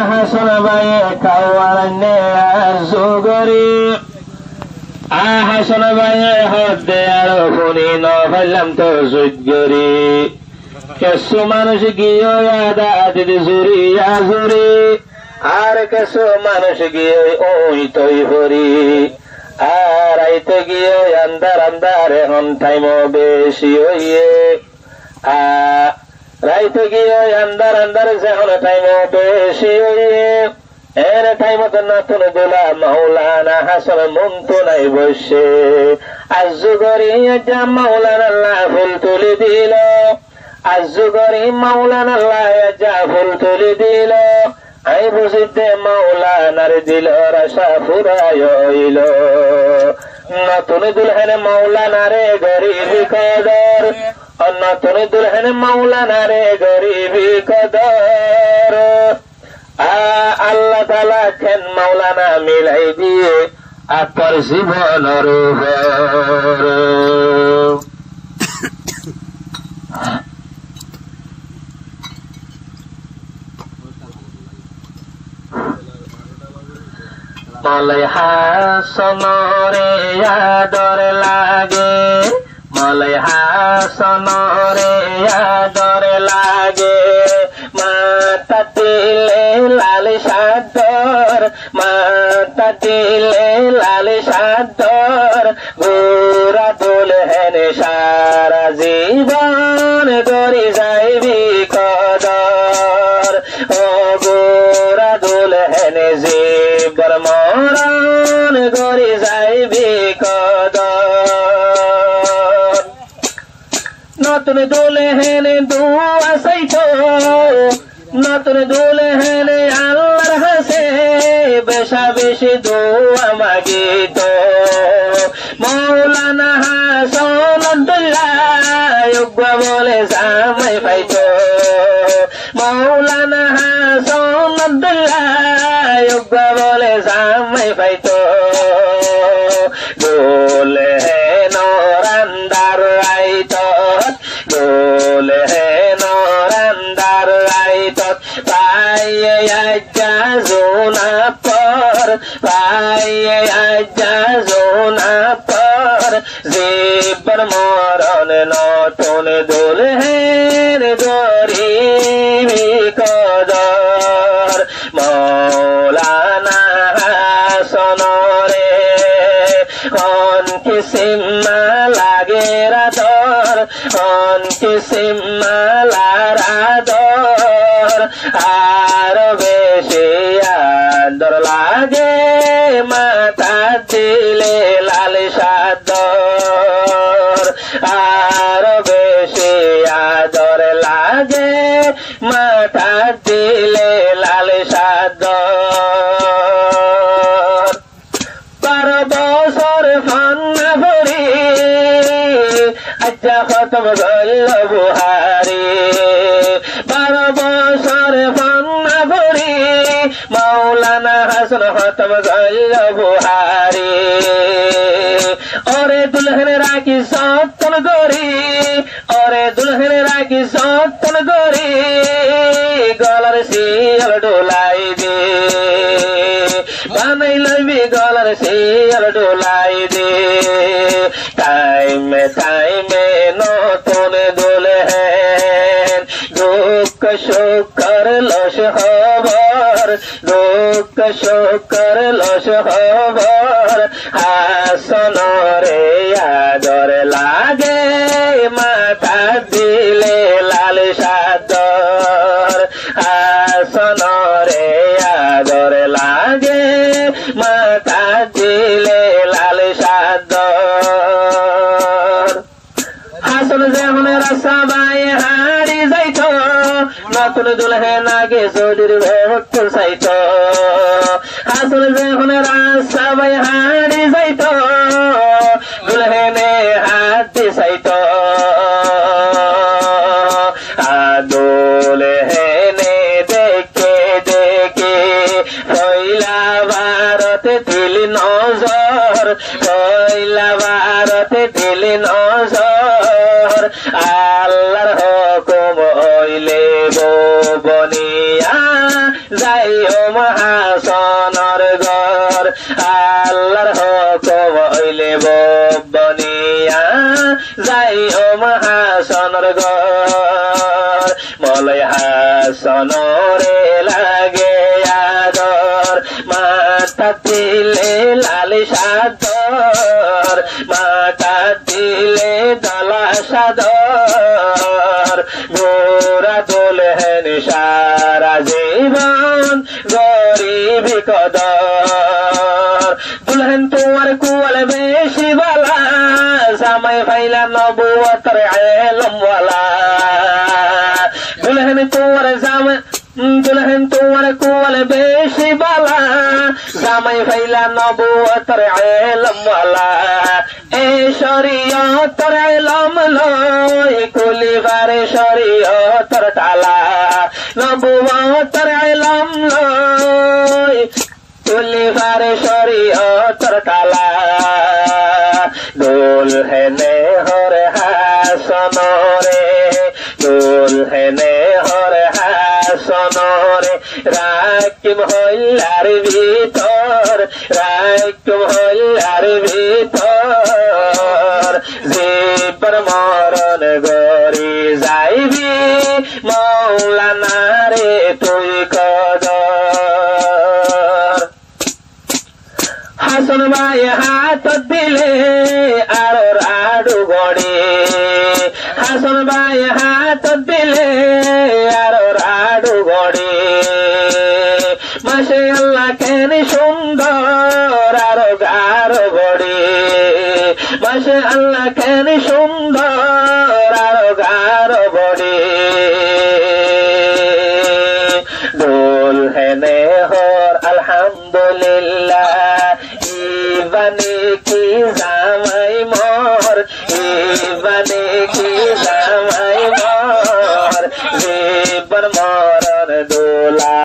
হাসন ভাইয়ে খাওয়ানে জুগরি হাসন ভাইয়ে হদে আর শুনি নফাইলাম তো জুগরি কিছু মানুষ গিয়ে আদা দিদি জুরি আজুরি আর কিছু মানুষ গিয়ে ওই তৈ ভরি আর আইতে গিয়ে আন্দার আন্দার এখন টাইম বেশি হইয়ে রাইতে গিয়ে আন্দার আন্দার যখন টাইম বেশি হইয়ে এর টাইমত নতুন দোলা মাওলানা হাসান মন্ত নাই বসে আজগরি যা মাওলানা আল্লাহ ফুল তুলে দিল আজগরি মাওলানা আল্লাহ যা ফুল তুলে দিল আই বুঝিতে মাওলানার দিল রাশা ফুরায় হইল নতুন দুলহেন মাওলানারে গরিবি কদর নতুন দুলহেন মাওলানারে গরিবি কদর আল্লাহ তাআলা কেন মাওলানা মিলাই দিয়ে আপনার জীবনের মলাই হাসনরে আদর লাগে মলাই হাসনরে আদর লাগে মাতা দিলে লাল সাদর মাতা দিলে লাল সাদর গোরা দুলহেন সারা জীবন গরি যাইবি কদর ও গোরা দুলহেন জীবন মরণ গরি যাইবি কদর নতুন দুলহেন দুয়া সাইতো নতুন দুলহেন আল্লাহর হাসে বেশা বেশি দোয়া মাগিত মৌলানা হাসান আব্দুল্লাহ বলে জামাই পাইতো মৌলানা হাসান আব্দুল্লাহ বলে জামাই পাইতো দুলহেন রান্দার আইতো দুলহেন রান্দার আইতো পায়ে আজ্জা জোনা পর পায়ে আজ্জা জোনা পর জীবন মরণ নতুন দুলহেন গরিবি কদর মৌলানা হাসনরে কোন কিসিম লাগে রাদর কোন কিসিম লারাদর আর বেশি আদর লাগে মাতা দিলে লাল সাদর আর বেশি আদর লাগে মাতা দিলে লাল সাদর 12 বছর ফান্না ভরি আজ্জা খতম গল্ল বুহারি 12 বছর ফান্না ভরি মাওলানা হাসান খতম গল্ল বুহারি ওরে দুলহেন রাখি সত্তন গরি ওরে দুলহেন রাখি সত্তন গরি গলার শিয়াল ডোলাই দে বানাই লবি গলার শিয়াল ডোলাই দে টাইমে টাইমে নতুন দুলহেন দুঃখ সুখর লস খবর দুঃখ সুখর লস খবর হাসনরে আদর লাগে মাথা দিলে লাল সাদর হাসনরে আদর লাগে মাথা দিলে লাল সাদর হাসন যেমন রাস্তা বায়ে হাড়ি যাইত নতুন দুলহেন আগে চৌধুরী ভক্ত চাইত হাসন যেমন রাস্তা বায়ে হাড়ি যাইত দুলহেনে হাত দিয়ে চাইত দুলহেনে দেখে দেখে পয়লা ভারতে দিল নজর পয়লা ভারতে দিল নজর আল্লাহর হুকুম হইলে বনিয়া যাই ও মহাসনর ঘর আল্লাহর হুকুম হইলে বনিয়া যাই ও মহাসনর ঘর মলয় হাসনরে লাগে আদর মাতা দিলে লাল সাদর মাতা দিলে দলা সাদর গোরা দুলহেন সারা জীবন গরিবি কদর দুলহেন তোমার কুয়াল বেশি বালা জামাই ফাইলা নবুয়তের ইলম ওয়ালা দুলহেন তোমার কুয়াল বেশি বালা জামাই ফাইলা নবুয়তের ইলম ওয়ালা এ শরীয়তের ইলম লই কুলিবারে শরীয়তের তালা নবুয়তের ইলম লই কুলিবারে শরীয়তের তালা দুলহেনে হর হাসনরে দুলহেনে হর হাসনরে রাকিব হইলার ভিতর রাকিব হইলার ভিতর জীবন মরণ গরি যাইবি মৌলানা রে তুই কদর হাসন ভাই হাত দিলে আরো আড়ু গড়ে হাসন ভাই হাত দিলে আরো আড়ু গড়ে মাসে আল্লাহ কেন সুন্দর আরো গারো গড়ে মাসে আল্লাহ কেন সুন্দর আরো গারো গড়ে দুলহেনে হর আলহামদুলিল্লাহ ইবানে কি জামাই মোর ইবানে কি জামাই মোর জীবন মরণ দোলা